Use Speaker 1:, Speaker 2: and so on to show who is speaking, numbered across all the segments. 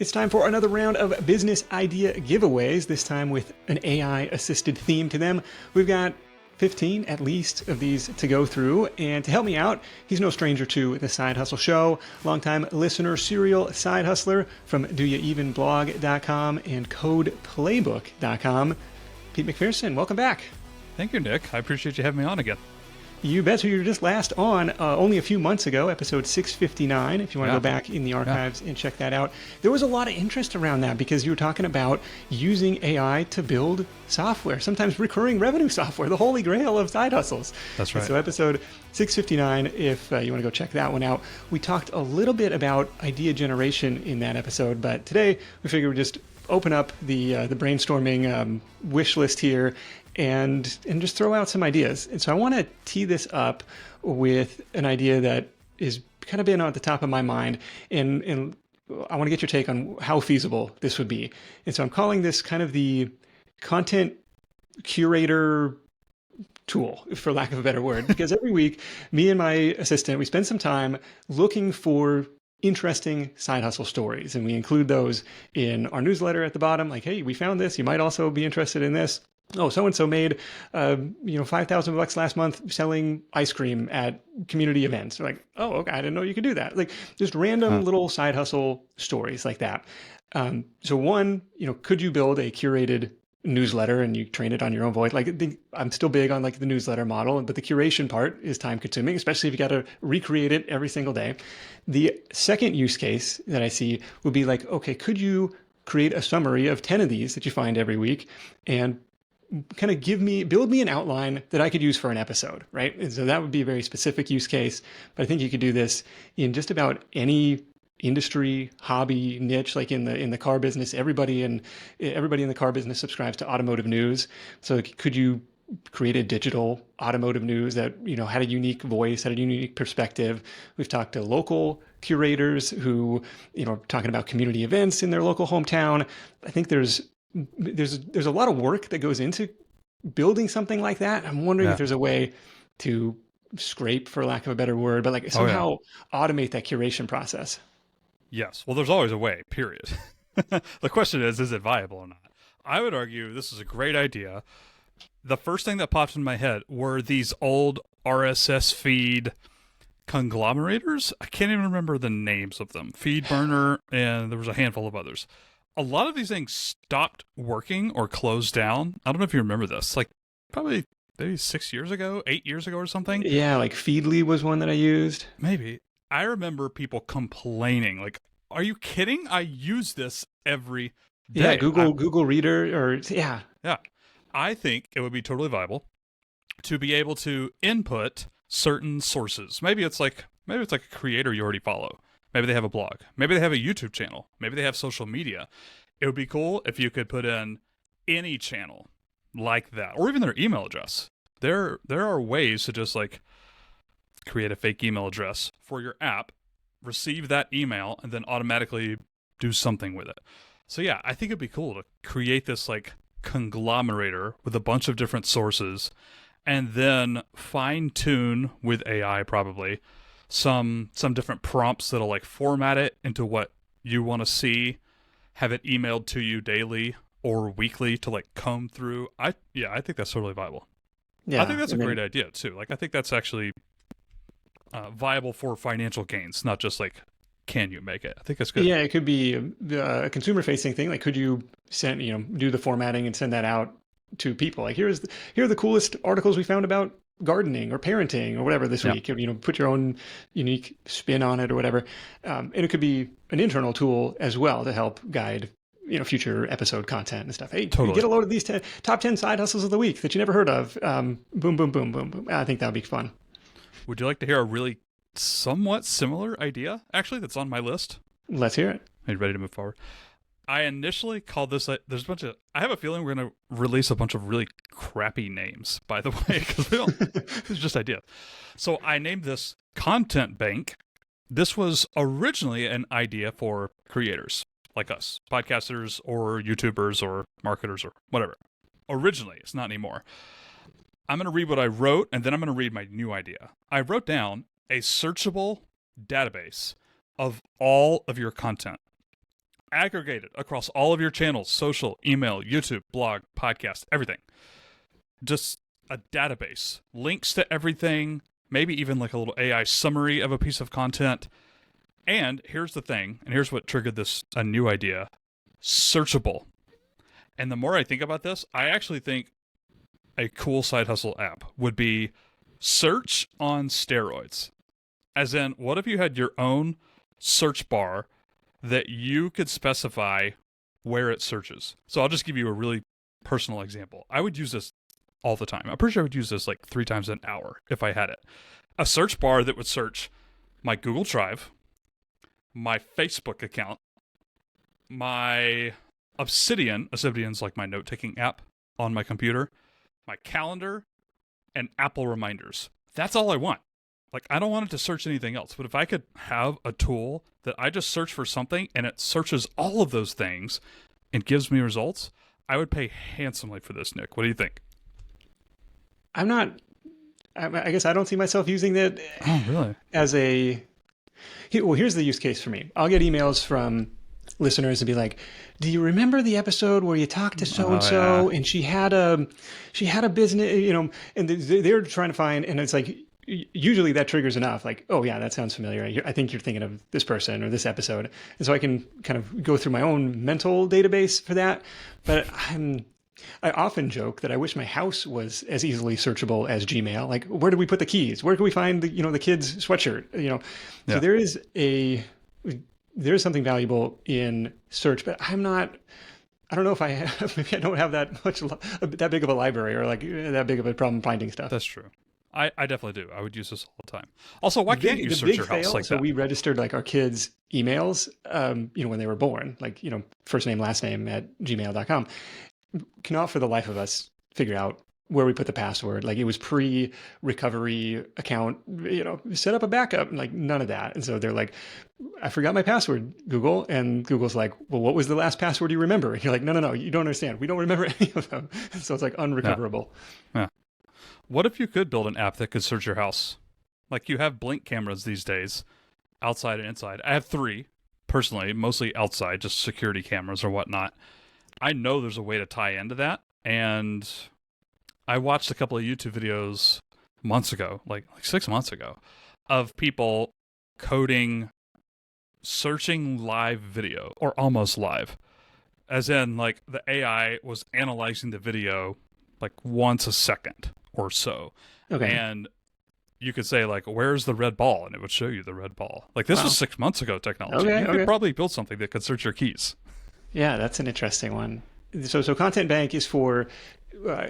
Speaker 1: It's time for another round of business idea giveaways, this time with an AI-assisted theme to them. We've got 15 at least of these to go through, and to help me out, he's no stranger to the Side Hustle Show, longtime listener, serial side hustler from doyouevenblog.com and codeplaybook.com. Pete McPherson, welcome back.
Speaker 2: Thank you, Nick. I appreciate you having me on again.
Speaker 1: You bet. So you were just last on only a few months ago, episode 659, if you want to go back in the archives and check that out. There was a lot of interest around that because you were talking about using AI to build software, sometimes recurring revenue software, the holy grail of side hustles.
Speaker 2: That's right.
Speaker 1: So episode 659, if you want to go check that one out. We talked a little bit about idea generation in that episode, but today we figured we'd just open up the brainstorming wish list here and just throw out some ideas. And so I want to tee this up with an idea that is kind of been at the top of my mind, and I want to get your take on how feasible this would be. And so I'm calling this kind of the content curator tool, for lack of a better word, because every week, me and my assistant, we spend some time looking for interesting side hustle stories, and we include those in our newsletter at the bottom, like, hey, we found this, you might also be interested in this. Oh, so-and-so made, $5,000 last month selling ice cream at community events. We're like, oh, okay, I didn't know you could do that. Like just random little side hustle stories like that. So one, could you build a curated newsletter and you train it on your own voice? I'm still big on like the newsletter model, but the curation part is time consuming, especially if you got to recreate it every single day. The second use case that I see would be like, okay, could you create a summary of 10 of these that you find every week and kind of build me an outline that I could use for an episode, right? And so that would be a very specific use case, but I think you could do this in just about any industry, hobby, niche, like in the car business. Everybody in the car business subscribes to automotive news. So could you create a digital automotive news that, had a unique voice, had a unique perspective? We've talked to local curators who, talking about community events in their local hometown. I think there's a lot of work that goes into building something like that. I'm wondering if there's a way to scrape, for lack of a better word, but like somehow automate that curation process.
Speaker 2: Yes. Well, there's always a way, period. The question is it viable or not? I would argue this is a great idea. The first thing that popped in my head were these old RSS feed conglomerators. I can't even remember the names of them. Feed burner, and there was a handful of others. A lot of these things stopped working or closed down. I don't know if you remember this, like probably maybe 6 years ago, 8 years ago or something.
Speaker 1: Yeah, like Feedly was one that I used.
Speaker 2: Maybe. I remember people complaining, like, are you kidding? I use this every day.
Speaker 1: Yeah, Google Reader Yeah.
Speaker 2: I think it would be totally viable to be able to input certain sources. Maybe it's like a creator you already follow. Maybe they have a blog. Maybe they have a YouTube channel. Maybe they have social media. It would be cool if you could put in any channel like that, or even their email address. There are ways to just like create a fake email address for your app, receive that email, and then automatically do something with it. So yeah, I think it'd be cool to create this like conglomerator with a bunch of different sources, and then fine tune with AI probably some different prompts that'll like format it into what you want to see, have it emailed to you daily or weekly to like comb through. I think that's totally viable. Yeah, I think that's a great idea too. Like I think that's actually viable for financial gains, not just like, can you make it? I think that's good.
Speaker 1: Yeah, it could be a consumer facing thing. Like, could you send, do the formatting and send that out to people? Like, here are the coolest articles we found about gardening or parenting or whatever this week. Put your own unique spin on it or whatever. And it could be an internal tool as well to help guide future episode content and stuff. Hey, totally. Get a load of these top 10 side hustles of the week that you never heard of. Boom, boom, boom, boom, boom. I think that would be fun.
Speaker 2: Would you like to hear a really somewhat similar idea, actually, that's on my list?
Speaker 1: Let's hear it.
Speaker 2: Are you ready to move forward? I initially called this, there's a bunch of, I have a feeling we're going to release a bunch of really crappy names, by the way, because it's just ideas. So I named this Content Bank. This was originally an idea for creators like us, podcasters or YouTubers or marketers or whatever. Originally, it's not anymore. I'm going to read what I wrote, and then I'm going to read my new idea. I wrote down a searchable database of all of your content. aggregated across all of your channels, social, email, YouTube, blog, podcast, everything. Just a database, links to everything, maybe even like a little AI summary of a piece of content. And here's the thing, and here's what triggered a new idea: searchable. And the more I think about this, I actually think a cool side hustle app would be search on steroids. As in, what if you had your own search bar that you could specify where it searches? So I'll just give you a really personal example. I would use this all the time. I'm pretty sure I would use this like 3 times an hour if I had it. A search bar that would search my Google Drive, my Facebook account, my Obsidian's like my note-taking app on my computer, my calendar, and Apple reminders. That's all I want. Like, I don't want it to search anything else, but if I could have a tool that I just search for something and it searches all of those things and gives me results, I would pay handsomely for this, Nick. What do you think?
Speaker 1: I guess I don't see myself using that.
Speaker 2: Oh, really?
Speaker 1: As here's the use case for me. I'll get emails from listeners and be like, do you remember the episode where you talked to so-and-so and she had a business, and they're trying to find, and it's like, usually that triggers enough, like, oh yeah, that sounds familiar. I think you're thinking of this person or this episode. And so I can kind of go through my own mental database for that. But I often joke that I wish my house was as easily searchable as Gmail. Like, where do we put the keys? Where can we find the kids' sweatshirt? So there is something valuable in search, but I don't know if maybe I don't have that big of a library or like that big of a problem finding stuff.
Speaker 2: That's true. I definitely do. I would use this all the time. Also, why can't you search your house like that?
Speaker 1: So we registered like our kids' emails, when they were born, like, first name, last name at gmail.com. Cannot for the life of us figure out where we put the password. Like, it was pre-recovery account, set up a backup, like none of that. And so they're like, I forgot my password, Google. And Google's like, well, what was the last password you remember? And you're like, no, you don't understand. We don't remember any of them. So it's like unrecoverable.
Speaker 2: Yeah. What if you could build an app that could search your house? Like, you have Blink cameras these days, outside and inside. I have 3, personally, mostly outside, just security cameras or whatnot. I know there's a way to tie into that, and I watched a couple of YouTube videos months ago, like 6 months ago, of people coding searching live video, or almost live. As in, like, the AI was analyzing the video like once a second or so. Okay. And you could say, like, where's the red ball? And it would show you the red ball. Like, this was 6 months ago technology. You could probably build something that could search your keys.
Speaker 1: Yeah, that's an interesting one. So Content Bank is for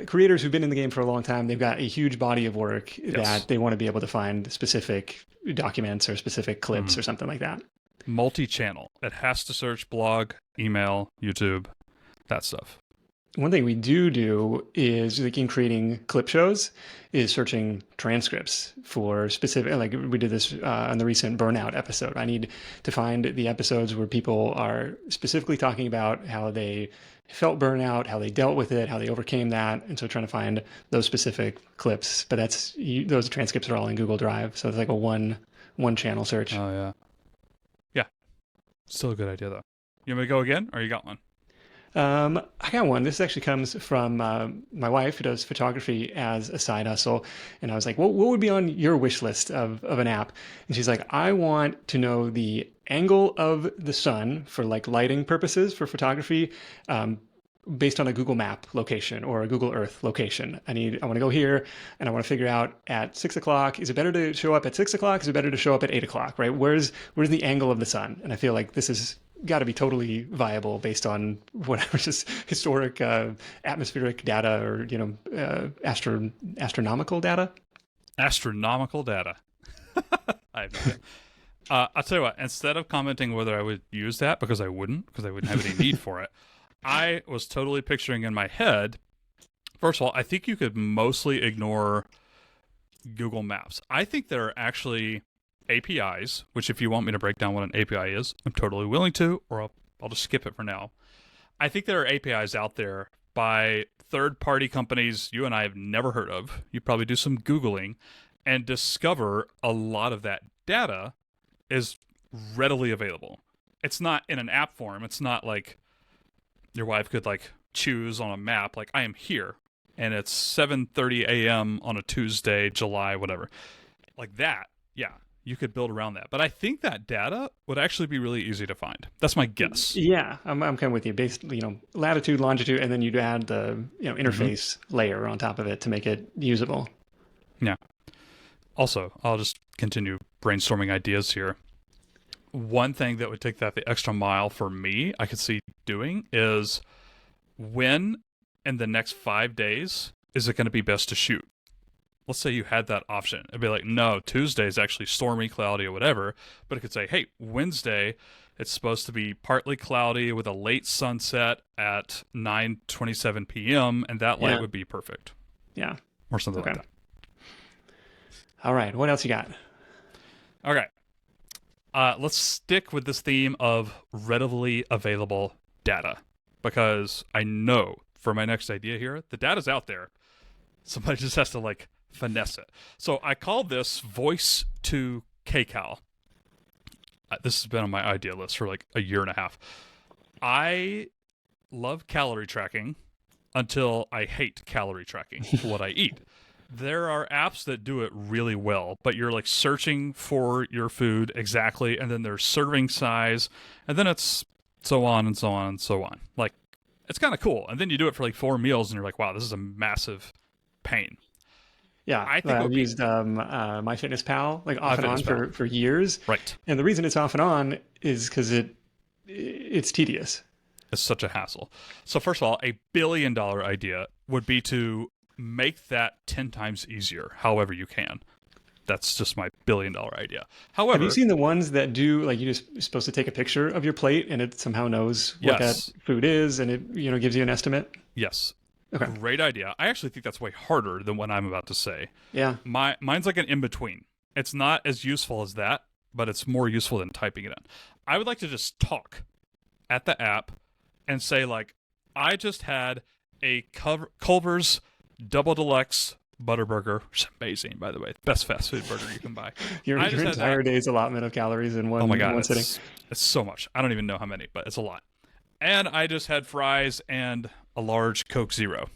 Speaker 1: creators who've been in the game for a long time. They've got a huge body of work that they want to be able to find specific documents or specific clips or something like that.
Speaker 2: Multi-channel. It has to search blog, email, YouTube, that stuff.
Speaker 1: One thing we do is, like, in creating clip shows, is searching transcripts for specific, like we did this on the recent burnout episode. I need to find the episodes where people are specifically talking about how they felt burnout, how they dealt with it, how they overcame that. And so trying to find those specific clips, but those transcripts are all in Google Drive. So it's like a one channel search.
Speaker 2: Oh yeah. Yeah. Still a good idea though. You want me to go again, or you got one?
Speaker 1: I got one. This actually comes from my wife, who does photography as a side hustle. And I was like, what would be on your wish list of an app? And she's like, I want to know the angle of the sun for like lighting purposes for photography, based on a Google Map location or a Google Earth location. I want to go here and I want to figure out at 6 o'clock, is it better to show up at 6 o'clock? Is it better to show up at 8 o'clock, right? Where's the angle of the sun? And I feel like this is got to be totally viable based on whatever, just historic atmospheric data or astronomical data.
Speaker 2: Astronomical data. I have no idea. I'll tell you what. Instead of commenting whether I would use that, because I wouldn't have any need for it, I was totally picturing in my head. First of all, I think you could mostly ignore Google Maps. I think there are actually APIs, which if you want me to break down what an API is, I'm totally willing to, or I'll just skip it for now. I think there are APIs out there by third-party companies you and I have never heard of. You probably do some Googling and discover a lot of that data is readily available. it's not in an app form. It's not like your wife could like choose on a map, like I am here and it's 7:30 a.m. on a Tuesday, July, whatever. Like that, yeah, you could build around that. But I think that data would actually be really easy to find. That's my guess.
Speaker 1: Yeah, I'm kind of with you. Basically, latitude, longitude, and then you'd add the interface layer on top of it to make it usable.
Speaker 2: Yeah. Also, I'll just continue brainstorming ideas here. One thing that would take that the extra mile for me, I could see doing is when in the next 5 days is it going to be best to shoot? Let's say you had that option. It'd be like, no, Tuesday is actually stormy, cloudy, or whatever. But it could say, hey, Wednesday, it's supposed to be partly cloudy with a late sunset at 9:27 p.m., and that light would be perfect.
Speaker 1: Yeah.
Speaker 2: Or something like that.
Speaker 1: All right. What else you got?
Speaker 2: Okay. Let's stick with this theme of readily available data, because I know for my next idea here, the data's out there. Somebody just has to like finesse it. So I call this voice to kcal. This has been on my idea list for like a year and a half. I love calorie tracking until I hate calorie tracking for what I eat. There are apps that do it really well, but you're like searching for your food exactly, and then there's serving size, and then it's so on and so on and so on. Like, it's kind of cool. And then you do it for like 4 meals, and you're like, wow, this is a massive pain.
Speaker 1: Yeah, I think I've used MyFitnessPal like off and on for years.
Speaker 2: Right.
Speaker 1: And the reason it's off and on is because it's tedious.
Speaker 2: It's such a hassle. So first of all, $1 billion idea would be to make that 10 times easier however you can. That's just my $1 billion idea. However,
Speaker 1: have you seen the ones that do like you're supposed to take a picture of your plate and it somehow knows what that food is and it gives you an estimate?
Speaker 2: Yes.
Speaker 1: Okay.
Speaker 2: Great idea. I actually think that's way harder than what I'm about to say.
Speaker 1: Yeah.
Speaker 2: Mine's like an in-between. It's not as useful as that, but it's more useful than typing it in. I would like to just talk at the app and say like, I just had a Culver's Double Deluxe Butter Burger, which is amazing, by the way. Best fast food burger you can buy.
Speaker 1: Your entire day's allotment of calories in one, one sitting.
Speaker 2: It's so much. I don't even know how many, but it's a lot. And I just had fries and a large Coke Zero.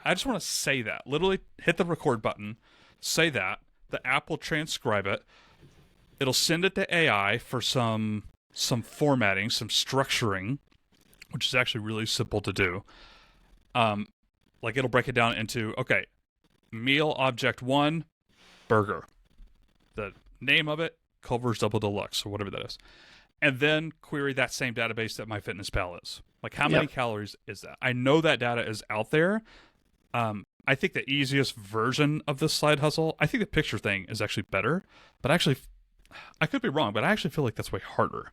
Speaker 2: I just want to say that. Literally hit the record button, say that. The app will transcribe it. It'll send it to AI for some formatting, some structuring, which is actually really simple to do. Like it'll break it down into, okay, meal object 1, burger. The name of it, Culver's Double Deluxe, or whatever that is. And then query that same database that MyFitnessPal is. Like, how many calories is that? I know that data is out there. I think the easiest version of this side hustle, I think the picture thing is actually better. But actually, I could be wrong, but I actually feel like that's way harder.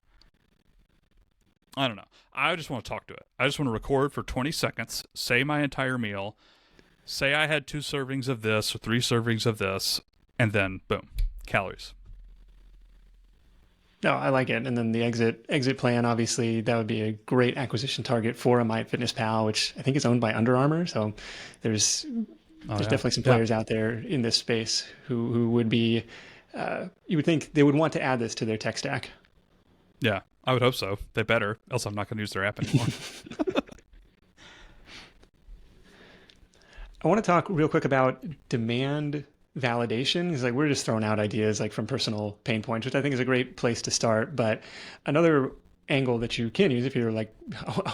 Speaker 2: I don't know. I just want to talk to it. I just want to record for 20 seconds, say my entire meal, say I had 2 servings of this or 3 servings of this, and then, boom, calories.
Speaker 1: No, I like it. And then the exit plan, obviously, that would be a great acquisition target for a MyFitnessPal, which I think is owned by Under Armour. So there's definitely some players out there in this space who would be, you would think they would want to add this to their tech stack.
Speaker 2: Yeah, I would hope so. They better, else I'm not going to use their app anymore.
Speaker 1: I want to talk real quick about demand validation. It's like we're just throwing out ideas like from personal pain points, which I think is a great place to start. But another angle that you can use if you're like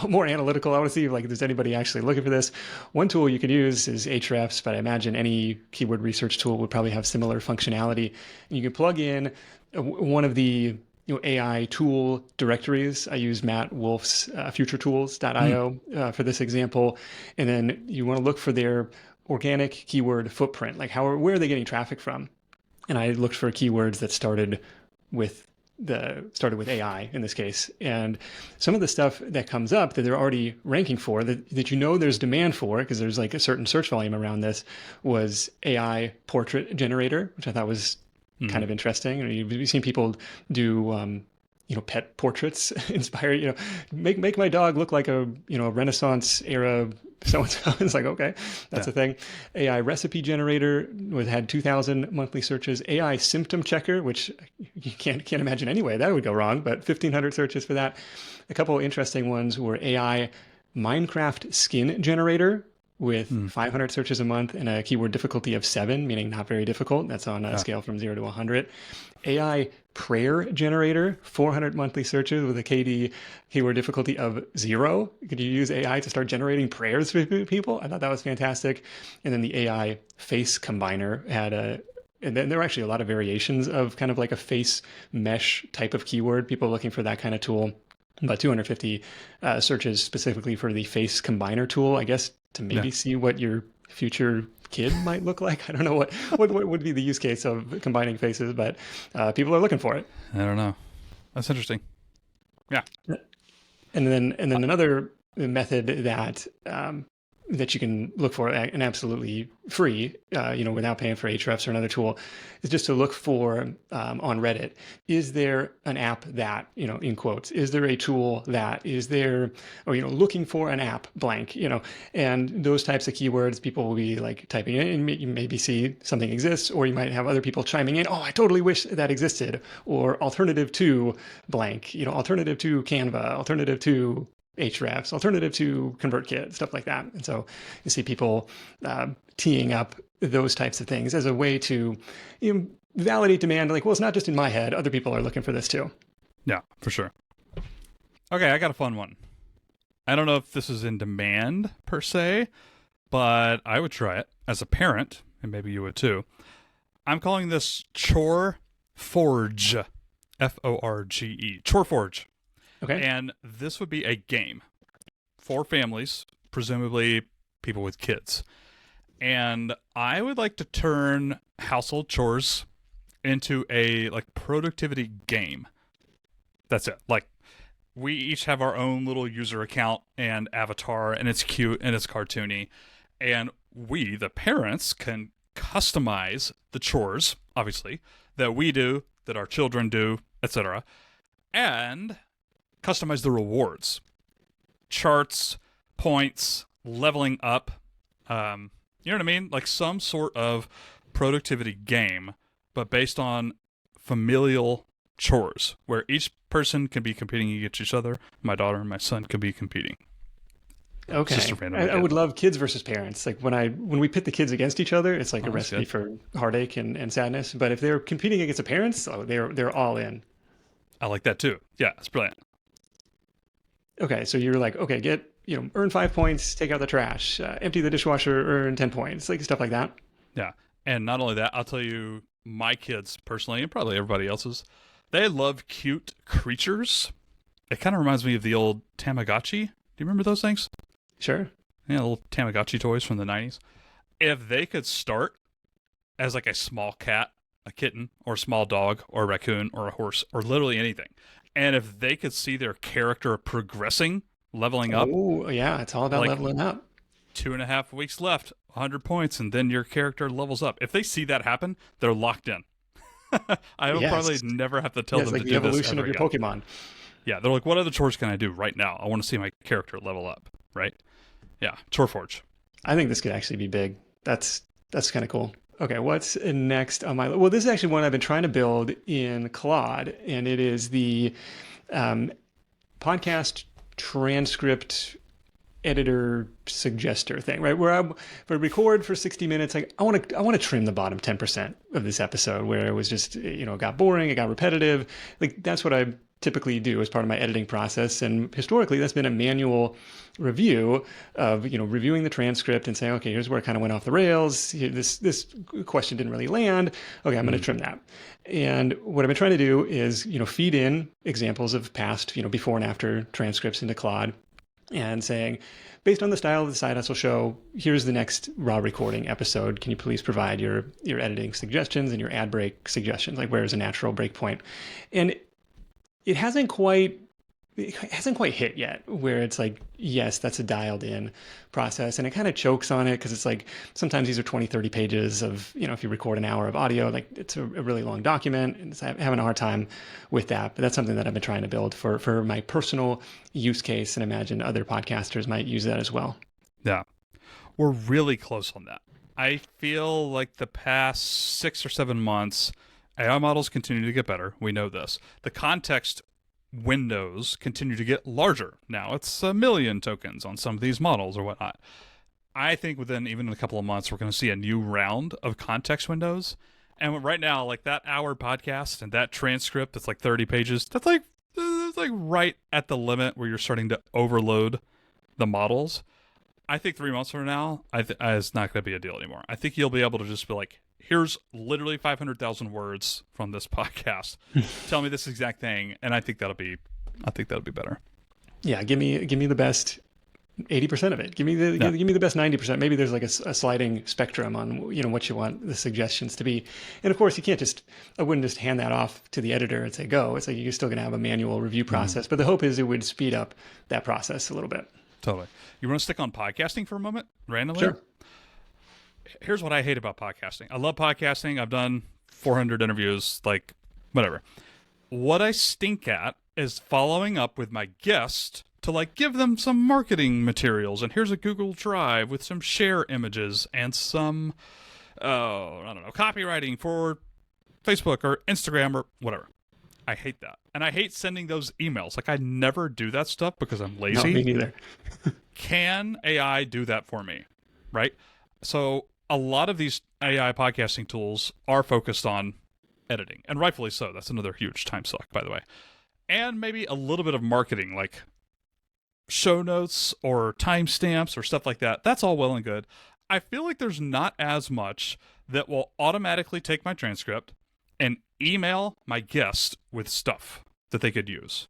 Speaker 1: more analytical, I want to see like if there's anybody actually looking for this. One tool you could use is Ahrefs, but I imagine any keyword research tool would probably have similar functionality. And you can plug in one of the AI tool directories. I use Matt Wolf's futuretools.io for this example. And then you want to look for their organic keyword footprint, like where are they getting traffic from? And I looked for keywords that started with AI in this case. And some of the stuff that comes up that they're already ranking for that there's demand for, because there's like a certain search volume around this, was AI portrait generator, which I thought was kind of interesting. You've seen people do pet portraits inspired, make my dog look like a Renaissance era so-and-so. It's like, okay, that's
Speaker 2: Yeah.
Speaker 1: a thing. AI recipe generator had 2,000 monthly searches. AI symptom checker, which you can't imagine anyway that would go wrong, but 1,500 searches for that. A couple of interesting ones were AI Minecraft skin generator with
Speaker 2: Mm.
Speaker 1: 500 searches a month and a keyword difficulty of 7, meaning not very difficult. That's on a
Speaker 2: Yeah.
Speaker 1: scale from 0 to 100. AI prayer generator, 400 monthly searches with a KD keyword difficulty of 0. Could you use AI to start generating prayers for people? I thought that was fantastic. And then the AI face combiner had and then there were actually a lot of variations of kind of like a face mesh type of keyword, people looking for that kind of tool. About 250 searches specifically for the face combiner tool, I guess, to
Speaker 2: Yeah.
Speaker 1: maybe see what your future kid might look like. I don't know what would be the use case of combining faces, but people are looking for it.
Speaker 2: I don't know. That's interesting. Yeah.
Speaker 1: And then another method that that you can look for and absolutely free, without paying for Ahrefs or another tool, is just to look for on Reddit. Is there an app that, in quotes, is there a tool that is there, or, looking for an app blank, and those types of keywords, people will be like typing in and you maybe see something exists, or you might have other people chiming in. Oh, I totally wish that existed, or alternative to blank, alternative to Canva, alternative to Ahrefs, alternative to ConvertKit, stuff like that. And so you see people teeing up those types of things as a way to validate demand. Like, well, it's not just in my head. Other people are looking for this too.
Speaker 2: Yeah, for sure. Okay, I got a fun one. I don't know if this is in demand per se, but I would try it as a parent, and maybe you would too. I'm calling this Chore Forge. Forge. Chore Forge.
Speaker 1: Okay.
Speaker 2: And this would be a game for families, presumably people with kids. And I would like to turn household chores into a productivity game. That's it. Like, we each have our own little user account and avatar, and it's cute and it's cartoony. And we, the parents, can customize the chores, obviously, that we do, that our children do, etc. And customize the rewards, charts, points, leveling up. You know what I mean? Like some sort of productivity game, but based on familial chores, where each person can be competing against each other. My daughter and my son can be competing.
Speaker 1: Okay.
Speaker 2: It's just a random
Speaker 1: I
Speaker 2: idea.
Speaker 1: would love kids versus parents. Like when we pit the kids against each other, it's like a
Speaker 2: that's
Speaker 1: recipe
Speaker 2: good.
Speaker 1: for heartache and sadness. But if they're competing against the parents, they're all in.
Speaker 2: I like that too. Yeah, it's brilliant.
Speaker 1: Okay, so you're like, okay, earn 5 points, take out the trash, empty the dishwasher, earn 10 points, like stuff like that.
Speaker 2: Yeah. And not only that, I'll tell you, my kids personally, and probably everybody else's, they love cute creatures. It kind of reminds me of the old Tamagotchi. Do you remember those things?
Speaker 1: Sure.
Speaker 2: Yeah, little Tamagotchi toys from the 90s. If they could start as like a small cat, a kitten, or a small dog, or a raccoon, or a horse, or literally anything, and if they could see their character progressing, leveling up,
Speaker 1: Oh, yeah, it's all about
Speaker 2: like
Speaker 1: leveling up.
Speaker 2: 2.5 weeks left, 100 points, and then your character levels up. If they see that happen, they're locked in. I will
Speaker 1: Yes.
Speaker 2: probably never have to tell
Speaker 1: Yeah, it's
Speaker 2: them
Speaker 1: like
Speaker 2: to
Speaker 1: the
Speaker 2: do this
Speaker 1: evolution
Speaker 2: ever
Speaker 1: of your
Speaker 2: again.
Speaker 1: Pokemon.
Speaker 2: Yeah, they're like, what other chores can I do right now? I want to see my character level up, right? Yeah, Chore Forge.
Speaker 1: I think this could actually be big. That's kind of cool. Okay, what's next on my list? Well, this is actually one I've been trying to build in Claude, and it is the podcast transcript editor suggester thing, right? Where if I record for 60 minutes, like I want to trim the bottom 10% of this episode where it was just, it got boring, it got repetitive. Like that's what I typically do as part of my editing process. And historically that's been a manual review of, reviewing the transcript and saying, okay, here's where it kind of went off the rails. This question didn't really land. Okay, I'm going to trim that. And what I've been trying to do is, feed in examples of past, before and after transcripts into Claude, and saying, based on the style of the side hustle show, here's the next raw recording episode. Can you please provide your editing suggestions and your ad break suggestions? Like, where's a natural break point? And it hasn't quite hit yet where it's like, yes, that's a dialed in process. And it kind of chokes on it because it's like, sometimes these are 20, 30 pages of, if you record an hour of audio, like it's a really long document, and I'm having a hard time with that. But that's something that I've been trying to build for my personal use case, and imagine other podcasters might use that as well.
Speaker 2: Yeah. We're really close on that. I feel like the past 6 or 7 months, AI models continue to get better. We know this. The context windows continue to get larger. Now it's a million tokens on some of these models or whatnot. I think within even a couple of months, we're going to see a new round of context windows. And right now, like that hour podcast and that transcript that's like 30 pages, that's like right at the limit where you're starting to overload the models. I think 3 months from now, it's not going to be a deal anymore. I think you'll be able to just be like, here's literally 500,000 words from this podcast. Tell me this exact thing, and I think that'll be better.
Speaker 1: Yeah, give me the best 80% of it. Give me the best 90%. Maybe there's like a sliding spectrum on what you want the suggestions to be. And of course, I wouldn't just hand that off to the editor and say go. It's like you're still going to have a manual review process, but the hope is it would speed up that process a little bit.
Speaker 2: Totally. You want to stick on podcasting for a moment, randomly?
Speaker 1: Sure.
Speaker 2: Here's what I hate about podcasting. I love podcasting. I've done 400 interviews, like whatever. What I stink at is following up with my guest to like give them some marketing materials. And here's a Google Drive with some share images and some, I don't know, copywriting for Facebook or Instagram or whatever. I hate that. And I hate sending those emails. Like I never do that stuff because I'm lazy.
Speaker 1: No, me neither.
Speaker 2: Can AI do that for me? Right? So a lot of these AI podcasting tools are focused on editing, and rightfully so. That's another huge time suck, by the way. And maybe a little bit of marketing, like show notes or timestamps or stuff like that. That's all well and good. I feel like there's not as much that will automatically take my transcript and email my guest with stuff that they could use.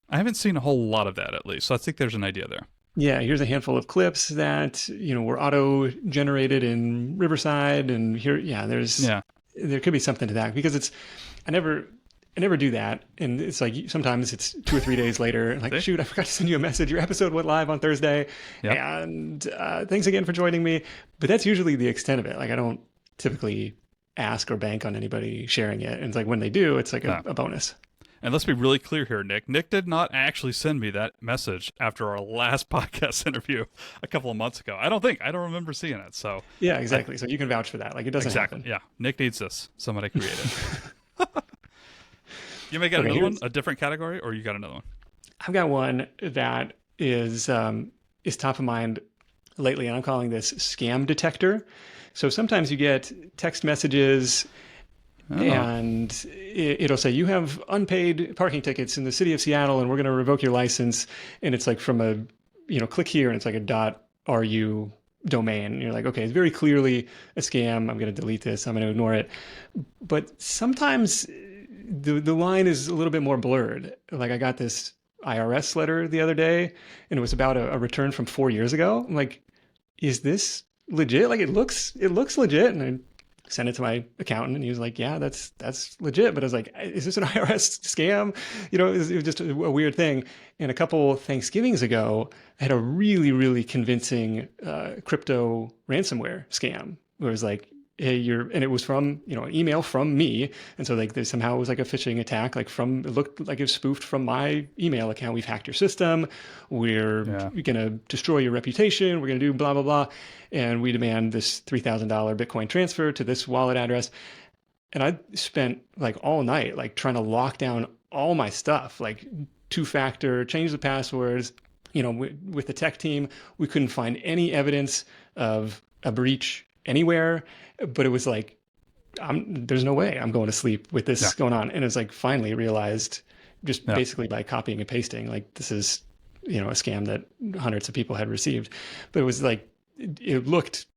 Speaker 2: I haven't seen a whole lot of that, at least. So I think there's an idea there.
Speaker 1: Yeah, here's a handful of clips that were auto-generated in Riverside, and there could be something to that because I never do that, and it's like sometimes it's 2 or 3 days later, like shoot, I forgot to send you a message. Your episode went live on Thursday, and thanks again for joining me. But that's usually the extent of it. Like I don't typically ask or bank on anybody sharing it, and it's like when they do, it's like a bonus.
Speaker 2: And let's be really clear here, Nick. Nick did not actually send me that message after our last podcast interview a couple of months ago. I don't remember seeing it. So
Speaker 1: yeah, exactly. So you can vouch for that. Like it doesn't happen.
Speaker 2: Yeah, Nick needs this. Somebody created. You may get another one, a different category, or you got another one?
Speaker 1: I've got one that is top of mind lately, and I'm calling this scam detector. So sometimes you get text messages and it'll say you have unpaid parking tickets in the city of Seattle and we're going to revoke your license. And it's like from a, click here and it's like a .ru domain. And you're like, okay, it's very clearly a scam. I'm going to delete this. I'm going to ignore it. But sometimes the line is a little bit more blurred. Like I got this IRS letter the other day and it was about a return from 4 years ago. I'm like, is this legit? Like it looks legit. And I sent it to my accountant and he was like, yeah, that's legit. But I was like, is this an IRS scam? It was just a weird thing. And a couple Thanksgivings ago, I had a really, really convincing crypto ransomware scam where it was like, hey, and it was from, an email from me. And so like somehow it was like a phishing attack, it looked like it was spoofed from my email account. We've hacked your system. We're going to destroy your reputation. We're going to do blah, blah, blah. And we demand this $3,000 Bitcoin transfer to this wallet address. And I spent like all night, like trying to lock down all my stuff, like 2-factor, change the passwords. With the tech team, we couldn't find any evidence of a breach anywhere, but it was like, there's no way I'm going to sleep with this going on. And it's like finally realized just basically by copying and pasting, like this is, a scam that hundreds of people had received. But it was like, it looked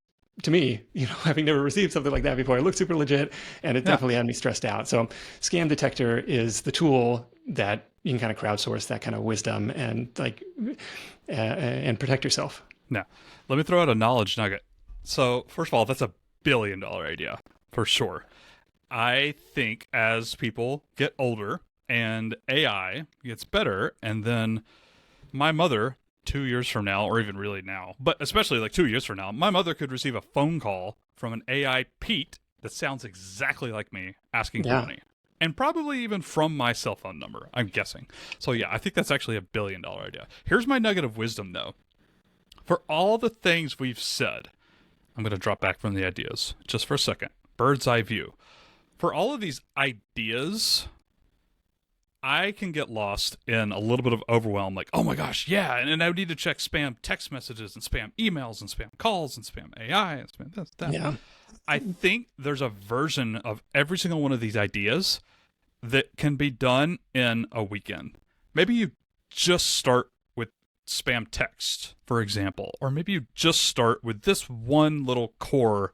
Speaker 1: to me, having never received something like that before, it looked super legit and it definitely had me stressed out. So scam detector is the tool that you can kind of crowdsource that kind of wisdom and and protect yourself.
Speaker 2: Now, let me throw out a knowledge nugget. So, first of all, that's $1 billion idea, for sure. I think as people get older and AI gets better, and then my mother, 2 years from now, or even really now, but especially like 2 years from now, my mother could receive a phone call from an AI Pete that sounds exactly like me asking for money. And probably even from my cell phone number, I'm guessing. So yeah, I think that's actually $1 billion idea. Here's my nugget of wisdom, though. For all the things we've said, I'm going to drop back from the ideas just for a second. Bird's eye view. For all of these ideas, I can get lost in a little bit of overwhelm, like, oh my gosh, yeah, and I need to check spam text messages and spam emails and spam calls and spam AI and spam this, that.
Speaker 1: Yeah.
Speaker 2: I think there's a version of every single one of these ideas that can be done in a weekend. Maybe you just start with spam text, for example, or maybe you just start with this one little core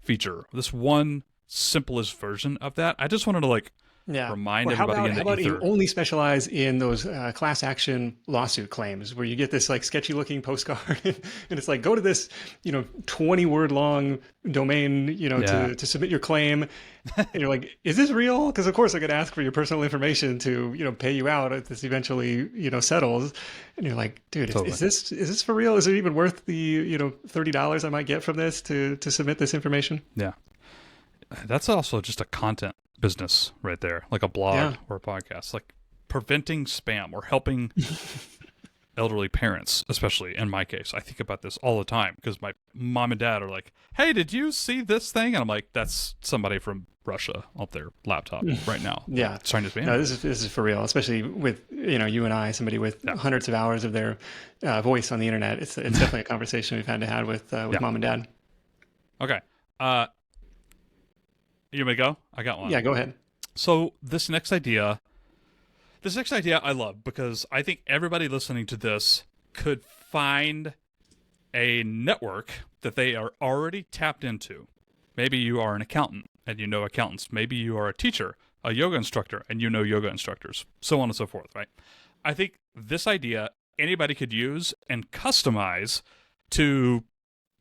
Speaker 2: feature, this one simplest version of that. I just wanted to remind everybody
Speaker 1: how about
Speaker 2: ether.
Speaker 1: you only specialize in those class action lawsuit claims where you get this like sketchy looking postcard and it's like, go to this, 20 word long domain, to submit your claim. And you're like, is this real? Because of course I could ask for your personal information to, pay you out if this eventually, settles. And you're like, dude,
Speaker 2: Totally.
Speaker 1: is this for real? Is it even worth the, $30 I might get from this to submit this information?
Speaker 2: Yeah. That's also just a content business right there, like a blog or a podcast, like preventing spam or helping elderly parents, especially in my case. I think about this all the time because my mom and dad are like, hey, did you see this thing? And I'm like, that's somebody from Russia on their laptop right now.
Speaker 1: Yeah.
Speaker 2: Trying to spam.
Speaker 1: No, this is for real, especially with, you and I, somebody with hundreds of hours of their voice on the internet. It's definitely a conversation we've had to have with mom and dad.
Speaker 2: Okay. You may go? I got one.
Speaker 1: Yeah, go ahead.
Speaker 2: So this next idea I love because I think everybody listening to this could find a network that they are already tapped into. Maybe you are an accountant and you know accountants. Maybe you are a teacher, a yoga instructor, and you know yoga instructors, so on and so forth, right? I think this idea anybody could use and customize to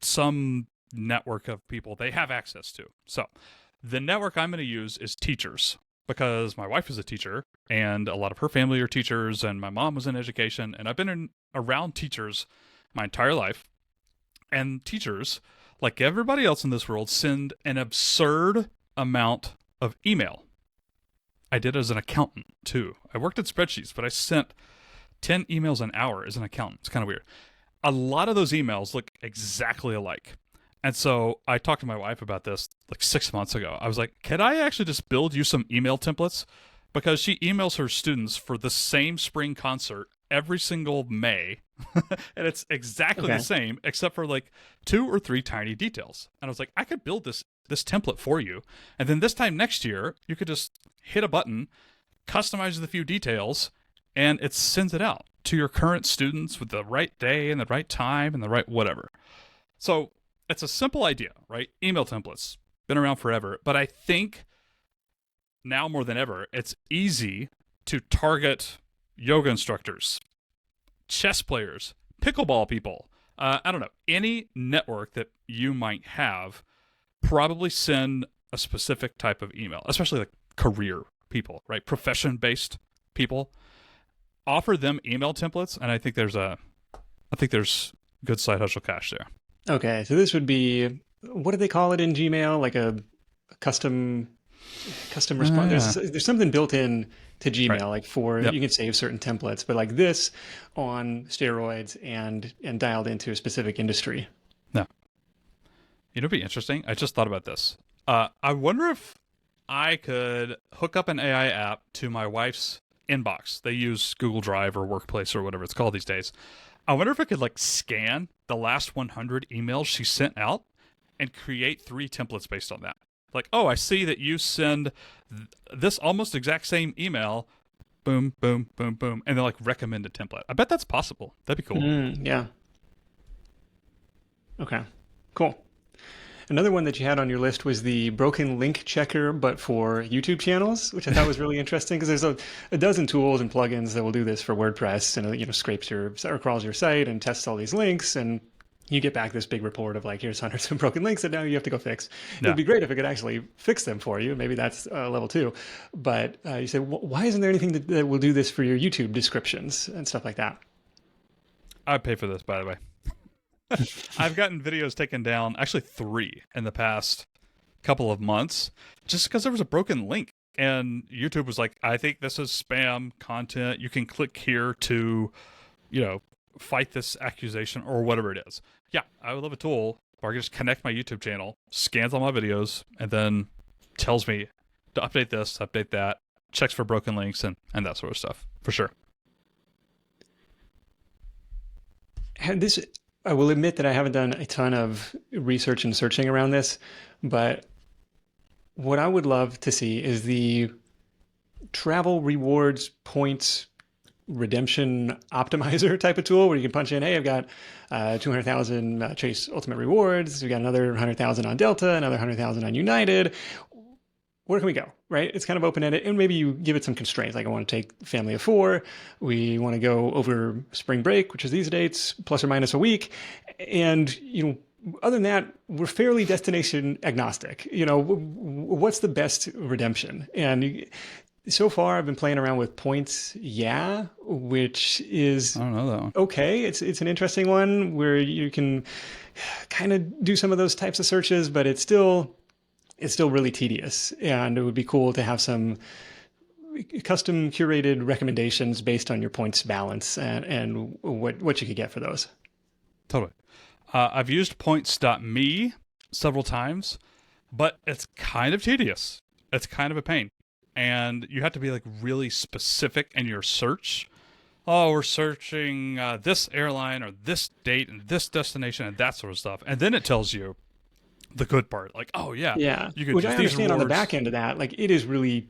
Speaker 2: some network of people they have access to. So the network I'm going to use is teachers because my wife is a teacher and a lot of her family are teachers and my mom was in education and I've been around teachers my entire life. And teachers, like everybody else in this world, send an absurd amount of email. I did as an accountant too. I worked at spreadsheets, but I sent 10 emails an hour as an accountant. It's kind of weird. A lot of those emails look exactly alike. And so I talked to my wife about this like 6 months ago. I was like, can I actually just build you some email templates? Because she emails her students for the same spring concert every single May. And it's exactly the same, except for like 2 or 3 tiny details. And I was like, I could build this template for you. And then this time next year, you could just hit a button, customize the few details, and it sends it out to your current students with the right day and the right time and the right whatever. So it's a simple idea, right? Email templates, been around forever. But I think now more than ever, it's easy to target yoga instructors, chess players, pickleball people. I don't know, any network that you might have, probably send a specific type of email, especially like career people, right? Profession-based people. Offer them email templates, and I think there's good side hustle cash there.
Speaker 1: Okay, so this would be, what do they call it in Gmail? Like a custom response. There's something built in to Gmail, like for you can save certain templates, but like this on steroids and dialed into a specific industry.
Speaker 2: Yeah. It'd be interesting. I just thought about this. I wonder if I could hook up an AI app to my wife's inbox. They use Google Drive or Workplace or whatever it's called these days. I wonder if I could like scan the last 100 emails she sent out and create 3 templates based on that. Like, oh, I see that you send this almost exact same email, boom, boom, boom, boom, and then like recommend a template. I bet that's possible. That'd be cool.
Speaker 1: Yeah. Okay, cool. Another one that you had on your list was the broken link checker, but for YouTube channels, which I thought was really interesting because there's a dozen tools and plugins that will do this for WordPress and scrapes or crawls your site and tests all these links, and you get back this big report of like, here's hundreds of broken links that now you have to go fix. Yeah. It'd be great if it could actually fix them for you. Maybe that's level 2. But you said, why isn't there anything that will do this for your YouTube descriptions and stuff like that?
Speaker 2: I'd pay for this, by the way. I've gotten videos taken down, actually 3 in the past couple of months, just because there was a broken link. And YouTube was like, I think this is spam content. You can click here to, fight this accusation or whatever it is. Yeah, I would love a tool where I can just connect my YouTube channel, scans all my videos, and then tells me to update this, update that, checks for broken links, and that sort of stuff, for sure.
Speaker 1: I will admit that I haven't done a ton of research and searching around this, but what I would love to see is the travel rewards points redemption optimizer type of tool where you can punch in, hey, I've got 200,000 Chase Ultimate Rewards. We've got another 100,000 on Delta, another 100,000 on United. Where can we go, right? It's kind of open-ended, and maybe you give it some constraints. Like I want to take family of 4. We want to go over spring break, which is these dates, plus or minus a week. And, other than that, we're fairly destination agnostic. What's the best redemption? And so far, I've been playing around with Points, which is
Speaker 2: I don't know that one.
Speaker 1: Okay. It's an interesting one where you can kind of do some of those types of searches, but it's still really tedious. And it would be cool to have some custom curated recommendations based on your points balance and what you could get for those.
Speaker 2: Totally. I've used points.me several times, but it's kind of tedious. It's kind of a pain. And you have to be like really specific in your search. Oh, we're searching this airline or this date and this destination and that sort of stuff. And then it tells you the good part. Like, oh yeah.
Speaker 1: Yeah.
Speaker 2: You could
Speaker 1: Which
Speaker 2: use
Speaker 1: I
Speaker 2: these
Speaker 1: understand on the
Speaker 2: rewards.
Speaker 1: back end of that. Like it's really,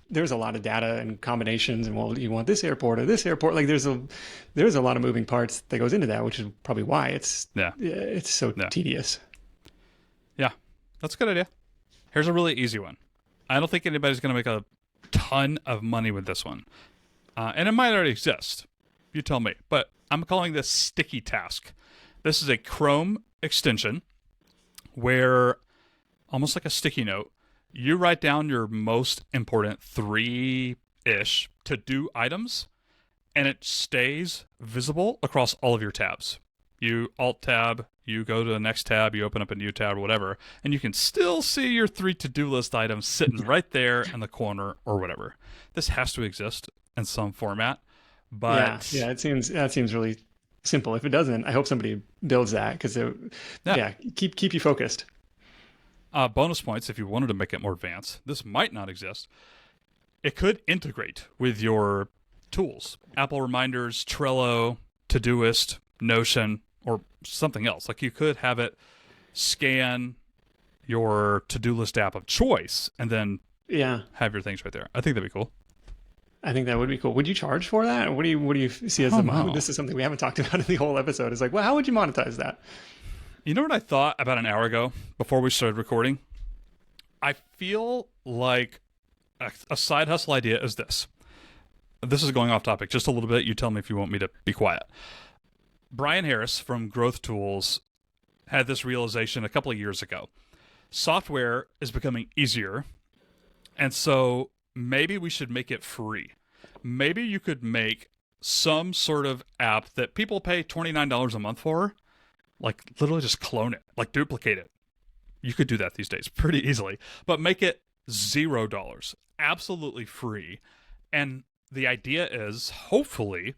Speaker 1: there's a lot of data and combinations and well, you want this airport or this airport. Like there's a lot of moving parts that goes into that, which is probably why it's so tedious.
Speaker 2: Yeah, that's a good idea. Here's a really easy one. I don't think anybody's going to make a ton of money with this one. And it might already exist. You tell me. But I'm calling this Sticky Task. This is a Chrome extension where, almost like a sticky note, you write down your most important 3-ish to-do items, and it stays visible across all of your tabs. You Alt-tab, you go to the next tab, you open up a new tab or whatever, and you can still see your 3 to-do list items sitting right there in the corner or whatever. This has to exist in some format, but
Speaker 1: that seems really simple. If it doesn't, I hope somebody builds that because keep you focused.
Speaker 2: Bonus points if you wanted to make it more advanced. This might not exist. It could integrate with your tools, Apple Reminders, Trello, Todoist, Notion, or something else. Like you could have it scan your to-do list app of choice and then have your things right there. I think that'd be cool.
Speaker 1: I think that would be cool. Would you charge for that? Or what do you see as this is something we haven't talked about in the whole episode. It's like, well, how would you monetize that?
Speaker 2: You know what I thought about an hour ago before we started recording? I feel like a side hustle idea is this. This is going off topic just a little bit. You tell me if you want me to be quiet. Brian Harris from Growth Tools had this realization a couple of years ago. Software is becoming easier, and so maybe we should make it free. Maybe you could make some sort of app that people pay $29 a month for, like literally just clone it, like duplicate it. You could do that these days pretty easily, but make it $0, absolutely free. And the idea is, hopefully,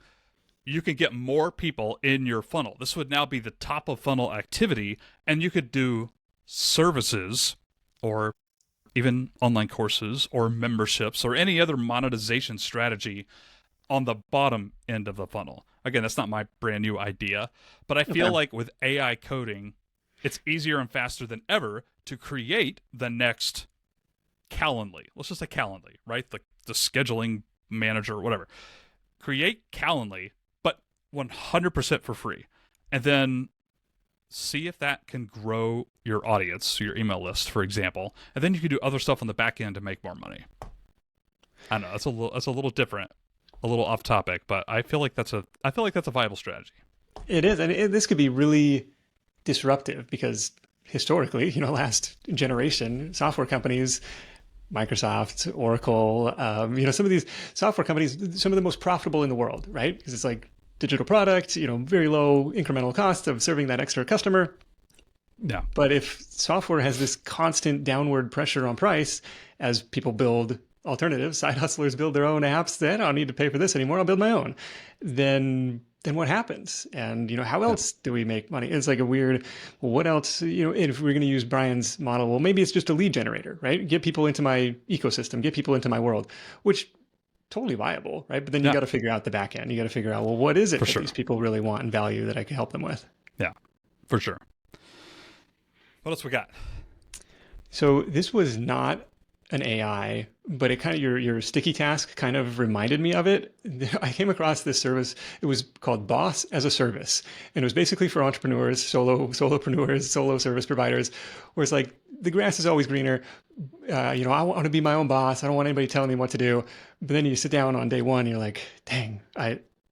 Speaker 2: you can get more people in your funnel. This would now be the top of funnel activity, and you could do services or even online courses or memberships or any other monetization strategy on the bottom end of the funnel. Again, that's not my brand new idea, but I feel like with AI coding, it's easier and faster than ever to create the next Calendly. Let's just say Calendly, right? The scheduling manager or whatever. Create Calendly, but 100% for free. And then see if that can grow your audience, your email list, for example. And then you can do other stuff on the back end to make more money. I know that's a little different, a little off topic, but I feel like that's a viable strategy. It
Speaker 1: is, and this could be really disruptive because historically, last generation software companies, Microsoft, Oracle, some of these software companies, some of the most profitable in the world, right? Because it's like digital product, very low incremental cost of serving that extra customer.
Speaker 2: Yeah.
Speaker 1: But if software has this constant downward pressure on price as people build alternative. Side hustlers build their own apps. Then I don't need to pay for this anymore. I'll build my own. Then what happens? And how
Speaker 2: Yeah.
Speaker 1: else do we make money? It's like a weird. Well, what else? If we're going to use Brian's model, well, maybe it's just a lead generator, right? Get people into my ecosystem, get people into my world, which totally viable, right? But then you
Speaker 2: Yeah,
Speaker 1: got to figure out the back end. You got to figure out, well, what is it
Speaker 2: for
Speaker 1: that
Speaker 2: sure.
Speaker 1: these people really want and value that I can help them with?
Speaker 2: Yeah, for sure. What else we got?
Speaker 1: So this was not an AI, but it kind of your sticky task kind of reminded me of it. I came across this service. It was called Boss as a Service, and it was basically for entrepreneurs, solopreneurs, solo service providers, where it's like the grass is always greener. I want to be my own boss. I don't want anybody telling me what to do. But then you sit down on day one, and you're like, dang,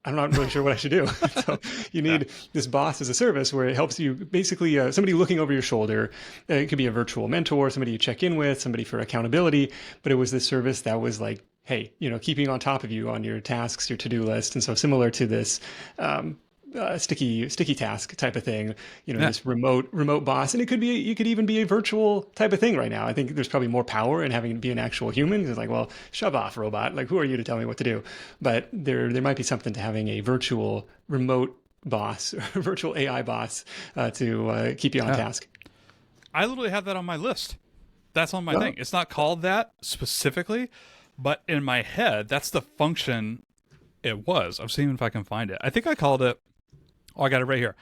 Speaker 1: I'm not really sure what I should do. So you need this boss as a service where it helps you basically somebody looking over your shoulder. It could be a virtual mentor, somebody you check in with, somebody for accountability. But it was this service that was like, hey, keeping on top of you on your tasks, your to-do list. And so similar to this sticky task type of thing, this remote boss. And you could even be a virtual type of thing right now. I think there's probably more power in having to be an actual human. It's like, well, shove off, robot. Like, who are you to tell me what to do? But there might be something to having a virtual remote boss, or virtual AI boss to keep you on task.
Speaker 2: I literally have that on my list. That's on my thing. It's not called that specifically, but in my head, that's the function it was. I'm seeing if I can find it. I think I called it. Oh, I got it right here.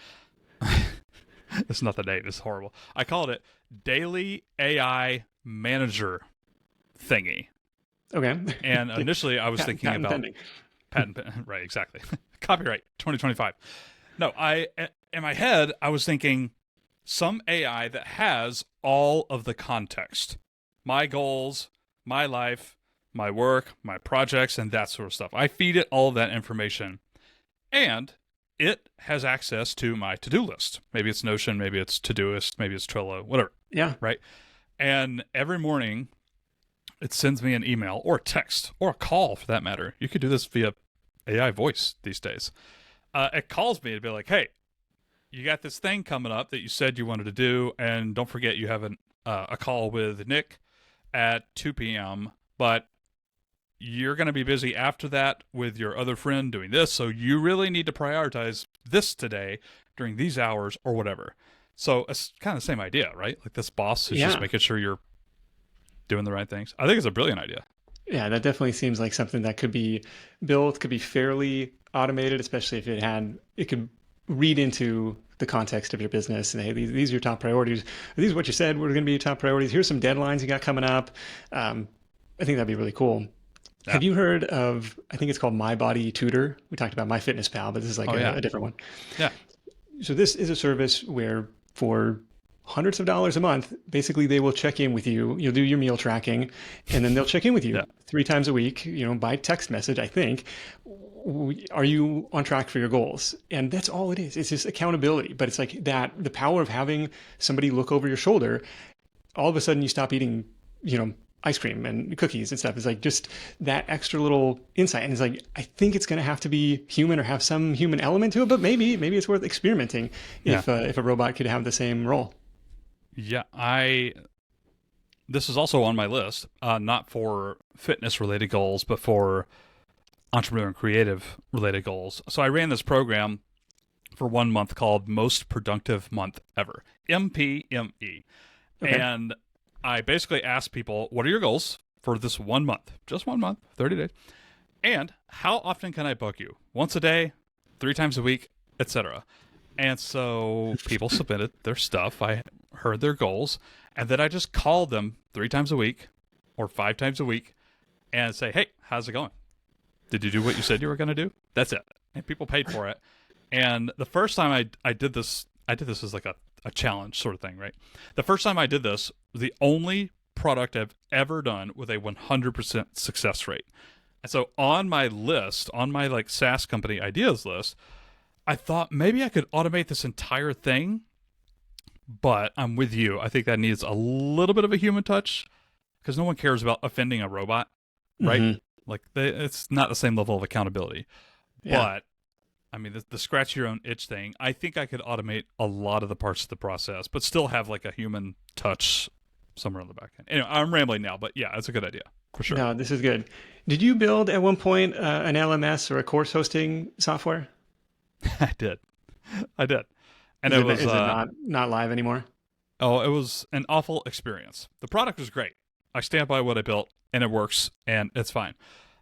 Speaker 2: It's not the name. It's horrible. I called it Daily AI Manager Thingy.
Speaker 1: Okay.
Speaker 2: And initially, I was thinking about patent. Right, exactly. Copyright 2025. No, in my head, I was thinking some AI that has all of the context, my goals, my life, my work, my projects, and that sort of stuff. I feed it all of that information, and it has access to my to-do list. Maybe it's Notion, maybe it's Todoist, maybe it's Trello, whatever.
Speaker 1: Yeah.
Speaker 2: Right. And every morning it sends me an email or a text or a call for that matter. You could do this via AI voice these days. It calls me to be like, hey, you got this thing coming up that you said you wanted to do. And don't forget you have a call with Nick at 2 p.m., but you're going to be busy after that with your other friend doing this, so you really need to prioritize this today during these hours or whatever. So it's kind of the same idea, right? Like this boss is just making sure you're doing the right things. I think it's a brilliant idea.
Speaker 1: Yeah, that definitely seems like something that could be built, could be fairly automated, especially if it could read into the context of your business and hey, these are your top priorities. These are what you said were going to be your top priorities. Here's some deadlines you got coming up. I think that'd be really cool. Yeah. Have you heard of, I think it's called My Body Tutor? We talked about MyFitnessPal, but this is like a different one.
Speaker 2: Yeah.
Speaker 1: So this is a service where for hundreds of dollars a month, basically they will check in with you. You'll do your meal tracking, and then they'll check in with you 3 times a week, by text message, I think. Are you on track for your goals? And that's all it is. It's just accountability. But it's like that, the power of having somebody look over your shoulder, all of a sudden you stop eating, ice cream and cookies and stuff. It's like just that extra little insight. And it's like, I think it's going to have to be human or have some human element to it, but maybe it's worth experimenting if a robot could have the same role.
Speaker 2: Yeah, this is also on my list, not for fitness related goals, but for entrepreneur and creative related goals. So I ran this program for 1 month called Most Productive Month Ever, MPME. Okay. And I basically asked people, what are your goals for this 1 month? Just 1 month, 30 days. And how often can I book you? Once a day, 3 times a week, etc. And so people submitted their stuff. I heard their goals. And then I just called them 3 times a week or 5 times a week and say, hey, how's it going? Did you do what you said you were going to do? That's it. And people paid for it. And the first time I did this as like a challenge sort of thing, right? The first time I did this, the only product I've ever done with a 100% success rate. And so on my list, on my like SaaS company ideas list, I thought maybe I could automate this entire thing, but I'm with you. I think that needs a little bit of a human touch because no one cares about offending a robot, right? Mm-hmm. Like it's not the same level of accountability. Yeah. But I mean, the scratch your own itch thing, I think I could automate a lot of the parts of the process, but still have like a human touch somewhere on the back end. Anyway, I'm rambling now, but yeah, it's a good idea. for sure.
Speaker 1: No, this is good. Did you build at one point an LMS or a course hosting software?
Speaker 2: I did. I did. And
Speaker 1: Is it not live anymore?
Speaker 2: oh, it was an awful experience. The product was great. I stand by what I built, and it works, and it's fine.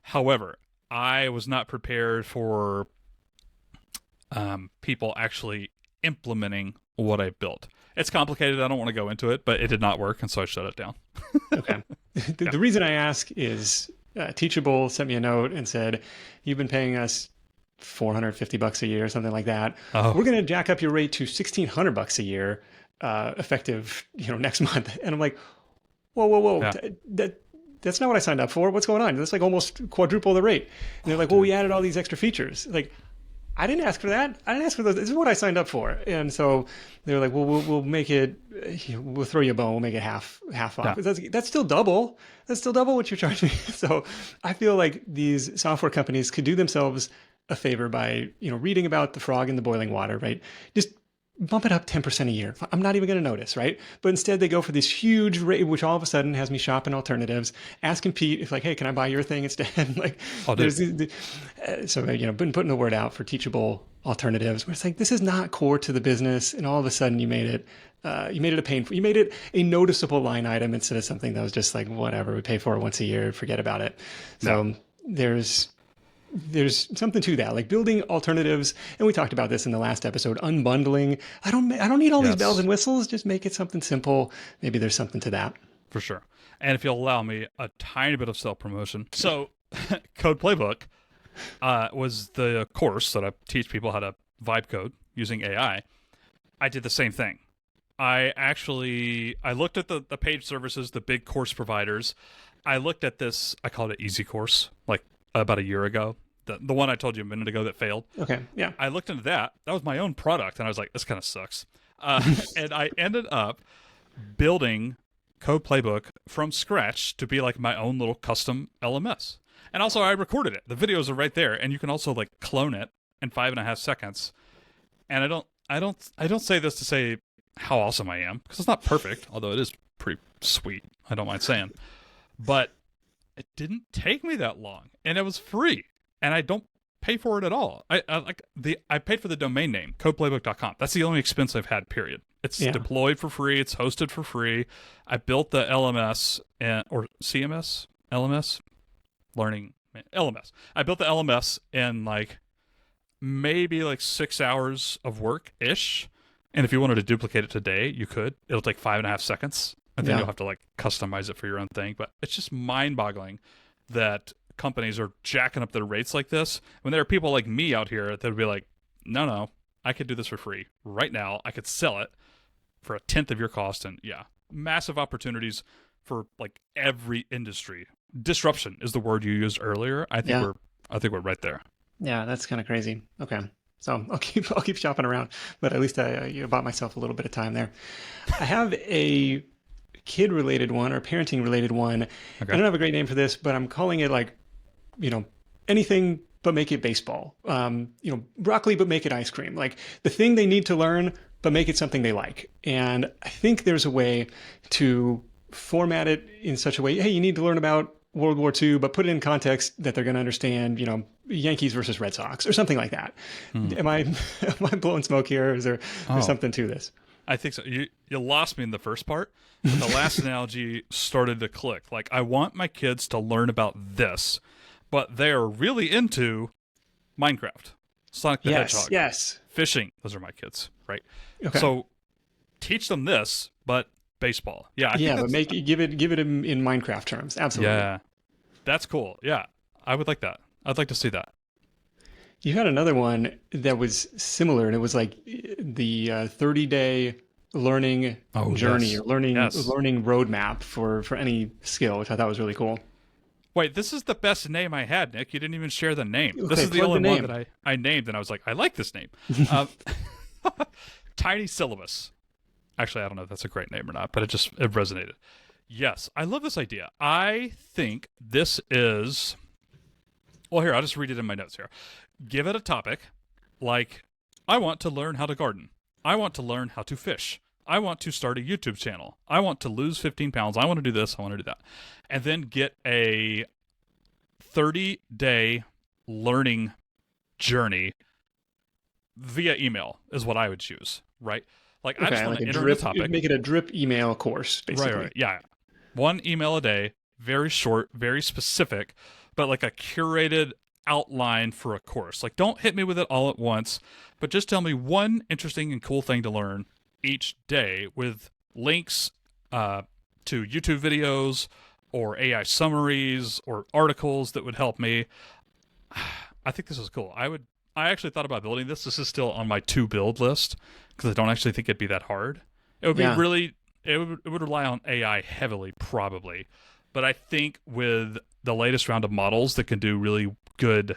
Speaker 2: However, I was not prepared for people actually implementing what I built. It's complicated. I don't want to go into it, but it did not work, and so I shut it down.
Speaker 1: Okay. The reason I ask is Teachable sent me a note and said, "You've been paying us $450 a year, or something like that.
Speaker 2: Oh,
Speaker 1: We're going to jack up your rate to $1,600 a year, effective, next month." And I'm like, whoa,
Speaker 2: yeah.
Speaker 1: that's not what I signed up for. What's going on? That's like almost quadruple the rate. And they're like, well, we added all these extra features. Like, I didn't ask for that. I didn't ask for those. This is what I signed up for. And so they were like, well, we'll make it, we'll throw you a bone. We'll make it half off.
Speaker 2: Yeah.
Speaker 1: That's still double. That's still double what you're charging me. So I feel like these software companies could do themselves a favor by, reading about the frog in the boiling water, right? Just bump it up 10% a year. I'm not even going to notice, right? But instead they go for this huge rate, which all of a sudden has me shopping alternatives, asking Pete if like, hey, can I buy your thing instead? Like,
Speaker 2: Oh,
Speaker 1: there's,
Speaker 2: dude.
Speaker 1: so, been putting the word out for teachable alternatives where it's like, this is not core to the business. And all of a sudden you made it a painful, you made it a noticeable line item instead of something that was just like, whatever, we pay for it once a year, forget about it. So there's something to that, like building alternatives. And we talked about this in the last episode, unbundling. I don't need all these bells and whistles. Just make it something simple. Maybe there's something to that.
Speaker 2: For sure. And if you'll allow me a tiny bit of self-promotion. So Code Playbook was the course that I teach people how to vibe code using AI. I did the same thing. I looked at the page services, the big course providers. I looked at this, I called it Easy Course, like about a year ago. The one I told you a minute ago that failed.
Speaker 1: Okay, yeah.
Speaker 2: I looked into that. That was my own product, and I was like, this kind of sucks. And I ended up building Code Playbook from scratch to be like my own little custom LMS. And also, I recorded it. The videos are right there, and you can also like clone it in 5.5 seconds. And I don't say this to say how awesome I am, because it's not perfect, although it is pretty sweet. I don't mind saying, but it didn't take me that long, and it was free, and I don't pay for it at all. I paid for the domain name, codeplaybook.com. That's the only expense I've had, period. It's deployed for free. It's hosted for free. I built the LMS or CMS, LMS, learning LMS. I built the LMS in like maybe like 6 hours of work ish. And if you wanted to duplicate it today, you could. It'll take 5.5 seconds. And then you'll have to like customize it for your own thing. But it's just mind-boggling that companies are jacking up their rates like this when there are people like me out here that would be like, no, I could do this for free right now. I could sell it for a tenth of your cost. And massive opportunities for like every industry. Disruption is the word you used earlier. I think we're right there.
Speaker 1: Yeah, that's kind of crazy. Okay. So I'll keep shopping around, but at least I bought myself a little bit of time there. I have a kid-related one or parenting-related one. Okay. I don't have a great name for this, but I'm calling it like, anything but make it baseball. Broccoli but make it ice cream. Like the thing they need to learn, but make it something they like. And I think there's a way to format it in such a way. Hey, you need to learn about World War II, but put it in context that they're going to understand, Yankees versus Red Sox or something like that. Am I blowing smoke here? Or is there something to this?
Speaker 2: I think so. You lost me in the first part, but the last analogy started to click. Like, I want my kids to learn about this, but they're really into Minecraft, Sonic the Hedgehog, fishing. Those are my kids, right? Okay. So teach them this, but baseball. Yeah, but
Speaker 1: give it in Minecraft terms. Absolutely.
Speaker 2: Yeah, that's cool. Yeah, I would like that. I'd like to see that.
Speaker 1: You had another one that was similar, and it was like the 30-day learning journey or learning roadmap for any skill, which I thought was really cool.
Speaker 2: Wait, this is the best name I had, Nick. You didn't even share the name. Okay, this is the only one that I named, and I was like, I like this name. Tiny Syllabus. Actually, I don't know if that's a great name or not, but it resonated. Yes, I love this idea. I think this is... Well, here, I'll just read it in my notes here. Give it a topic, like, I want to learn how to garden. I want to learn how to fish. I want to start a YouTube channel. I want to lose 15 pounds. I want to do this. I want to do that. And then get a 30-day learning journey via email is what I would choose, right? Like, I just want to enter the topic.
Speaker 1: Make it a drip email course, basically.
Speaker 2: Right. Yeah. One email a day, very short, very specific, but like a curated outline for a course. Like, don't hit me with it all at once, but just tell me one interesting and cool thing to learn each day with links to YouTube videos or AI summaries or articles that would help me. I think this is cool. I actually thought about building this. This is still on my to build list because I don't actually think it'd be that hard. It would be really, it would rely on AI heavily, probably. But I think with the latest round of models that can do really good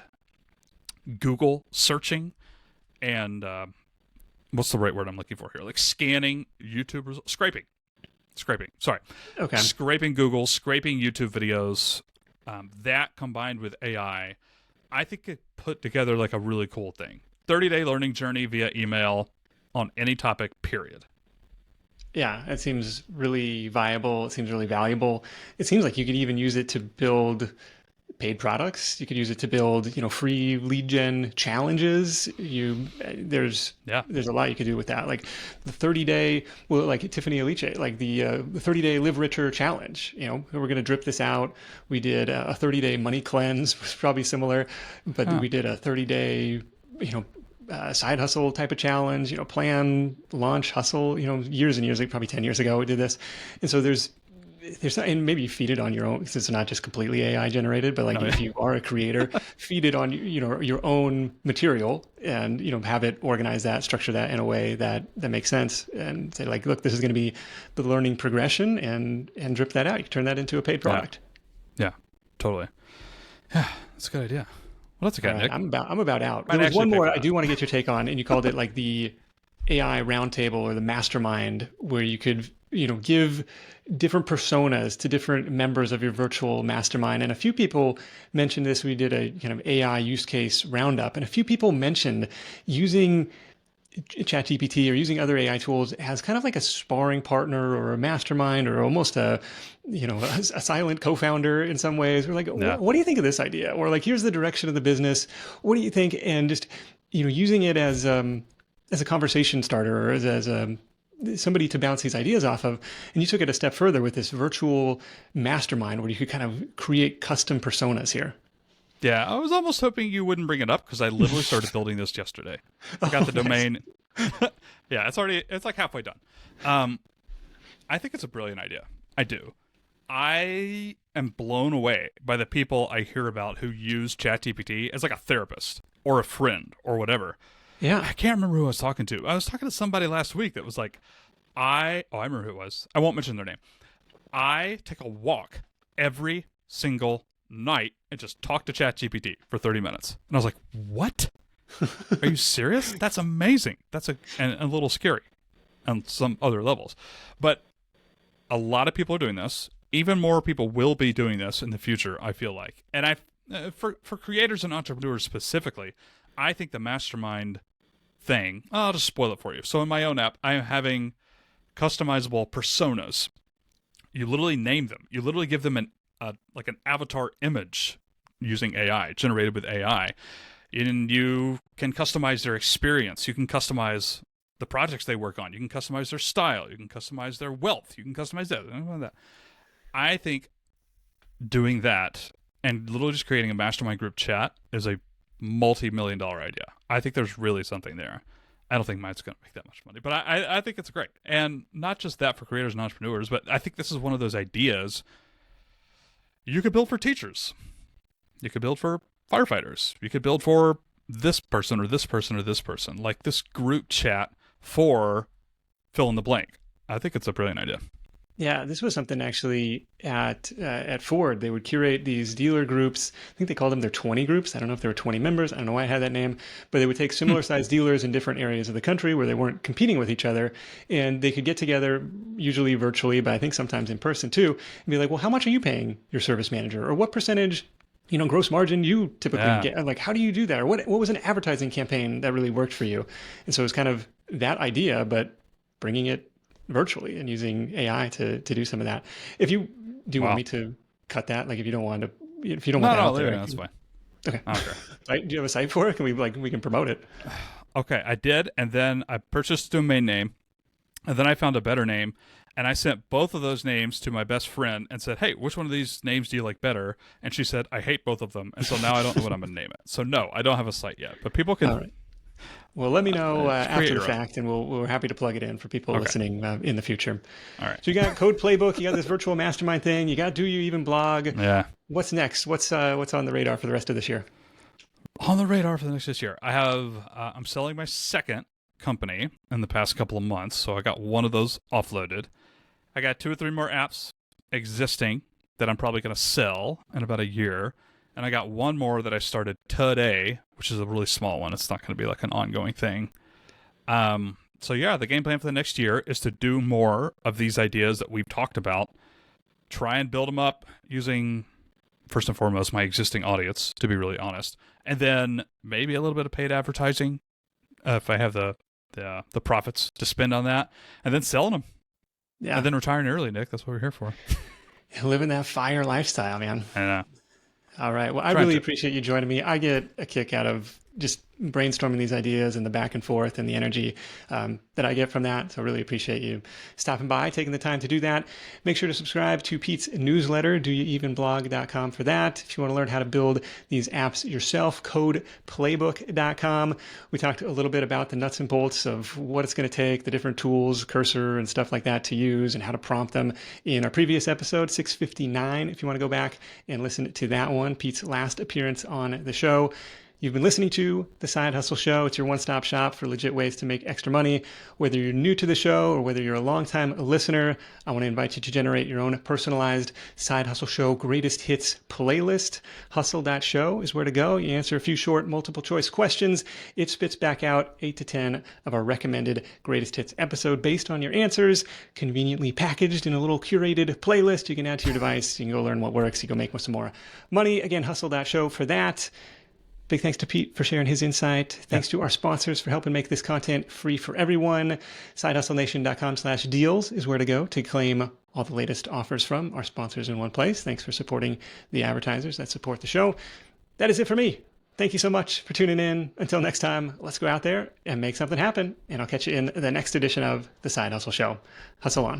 Speaker 2: Google searching and what's the right word I'm looking for here? Like scanning YouTube results, scraping. Sorry.
Speaker 1: Okay.
Speaker 2: Scraping Google, scraping YouTube videos. That combined with AI, I think it put together like a really cool thing. 30-day learning journey via email on any topic, period.
Speaker 1: Yeah, it seems really viable. It seems really valuable. It seems like you could even use it to build paid products. You could use it to build, free lead gen challenges. There's a lot you could do with that. Like the 30-day, well, like Tiffany Aliche, like the 30-day Live Richer challenge. We're going to drip this out. We did a 30-day money cleanse, was probably similar, but we did a 30-day, side hustle type of challenge. Plan, launch, hustle. Years and years, like probably 10 years ago, we did this, and so there's and maybe you feed it on your own because it's not just completely AI generated, but like if you are a creator, feed it on your own material and have it organize that, structure that in a way that makes sense, and say like, look, this is going to be the learning progression, and drip that out. You can turn that into a paid product.
Speaker 2: Yeah, totally. Yeah, that's a good idea. Well, that's a good Nick.
Speaker 1: I'm about out. There was one more I do want to get your take on, and you called it like the AI roundtable or the mastermind, where you could give different personas to different members of your virtual mastermind. And a few people mentioned this. We did a kind of AI use case roundup, and a few people mentioned using ChatTPT or using other AI tools as kind of like a sparring partner or a mastermind or almost a silent co-founder in some ways. We're like, what do you think of this idea? Or like, here's the direction of the business. What do you think? And just, using it as a conversation starter or as somebody to bounce these ideas off of. And you took it a step further with this virtual mastermind where you could kind of create custom personas here.
Speaker 2: Yeah, I was almost hoping you wouldn't bring it up because I literally started building this yesterday. I got the domain. Yeah, it's like halfway done. I think it's a brilliant idea. I do. I am blown away by the people I hear about who use ChatGPT as like a therapist or a friend or whatever.
Speaker 1: Yeah.
Speaker 2: I can't remember who I was talking to. I was talking to somebody last week that was like, I remember who it was. I won't mention their name. I take a walk every single night and just talk to ChatGPT for 30 minutes. And I was like, what? Are you serious? That's amazing. That's a little scary on some other levels. But a lot of people are doing this. Even more people will be doing this in the future, I feel like. And for creators and entrepreneurs specifically, I think the mastermind thing, I'll just spoil it for you. So in my own app, I am having customizable personas. You literally name them. You literally give them an avatar image using AI, generated with AI. And you can customize their experience. You can customize the projects they work on. You can customize their style. You can customize their wealth. You can customize that. I think doing that and literally just creating a mastermind group chat is a multi-million-dollar idea. I think there's really something there. I don't think mine's going to make that much money, but I think it's great. And not just that for creators and entrepreneurs, but I think this is one of those ideas you could build for teachers. You could build for firefighters. You could build for this person or this person or this person, like this group chat for fill in the blank. I think it's a brilliant idea.
Speaker 1: Yeah, this was something actually at Ford. They would curate these dealer groups. I think they called them their 20 groups. I don't know if there were 20 members. I don't know why I had that name. But they would take similar sized dealers in different areas of the country where they weren't competing with each other. And they could get together, usually virtually, but I think sometimes in person too, and be like, well, how much are you paying your service manager? Or what percentage, gross margin you typically get? Like, how do you do that? Or what was an advertising campaign that really worked for you? And so it's kind of that idea, but bringing it virtually and using AI to do some of that. If you do you want
Speaker 2: Wow.
Speaker 1: me to cut that? Like if you don't want to, if you don't want
Speaker 2: No,
Speaker 1: that
Speaker 2: no,
Speaker 1: out
Speaker 2: leave
Speaker 1: there,
Speaker 2: it in. That's fine.
Speaker 1: okay.
Speaker 2: I don't care.
Speaker 1: Do you have a site for it? Can we can promote it?
Speaker 2: Okay, I did, and then I purchased a domain name, and then I found a better name, and I sent both of those names to my best friend and said, "Hey, which one of these names do you like better?" And she said, "I hate both of them," and so now I don't know what I'm gonna name it. So no, I don't have a site yet, but people can
Speaker 1: All right. Well, let me know
Speaker 2: create
Speaker 1: after the
Speaker 2: your own.
Speaker 1: fact, and we're happy to plug it in for people
Speaker 2: Okay.
Speaker 1: listening in the future.
Speaker 2: All right.
Speaker 1: So you got Code Playbook, you got this virtual mastermind thing, you got Do You Even Blog?
Speaker 2: Yeah.
Speaker 1: What's next? What's on the radar for the rest of this year?
Speaker 2: On the radar for the next this year, I have I'm selling my second company in the past couple of months, so I got one of those offloaded. I got 2 or 3 more apps existing that I'm probably going to sell in about a year, and I got one more that I started today, which is a really small one. It's not going to be like an ongoing thing. So yeah, the game plan for the next year is to do more of these ideas that we've talked about, try and build them up using, first and foremost, my existing audience, to be really honest, and then maybe a little bit of paid advertising if I have the profits to spend on that, and then selling them,
Speaker 1: Yeah,
Speaker 2: and then retiring early, Nick. That's what we're here for.
Speaker 1: living that fire lifestyle, man.
Speaker 2: I know.
Speaker 1: All right. Well, I
Speaker 2: Trying
Speaker 1: really
Speaker 2: to.
Speaker 1: appreciate you joining me. I get a kick out of just brainstorming these ideas and the back and forth and the energy that I get from that. So I really appreciate you stopping by, taking the time to do that. Make sure to subscribe to Pete's newsletter, doyouevenblog.com for that. If you want to learn how to build these apps yourself, codeplaybook.com. We talked a little bit about the nuts and bolts of what it's going to take, the different tools, cursor and stuff like that to use and how to prompt them in our previous episode, 659, if you want to go back and listen to that one, Pete's last appearance on the show. You've been listening to The Side Hustle Show. It's your one-stop shop for legit ways to make extra money. Whether you're new to the show or whether you're a longtime listener, I want to invite you to generate your own personalized Side Hustle Show greatest hits playlist. Hustle.show is where to go. You answer a few short multiple choice questions. It spits back out 8 to 10 of our recommended greatest hits episode based on your answers, conveniently packaged in a little curated playlist you can add to your device. You can go learn what works. You can go make some more money. Again, Hustle.show for that. Big thanks to Pete for sharing his insight. Thanks to our sponsors for helping make this content free for everyone. SideHustleNation.com/deals is where to go to claim all the latest offers from our sponsors in one place. Thanks for supporting the advertisers that support the show. That is it for me. Thank you so much for tuning in. Until next time, let's go out there and make something happen. And I'll catch you in the next edition of The Side Hustle Show. Hustle on.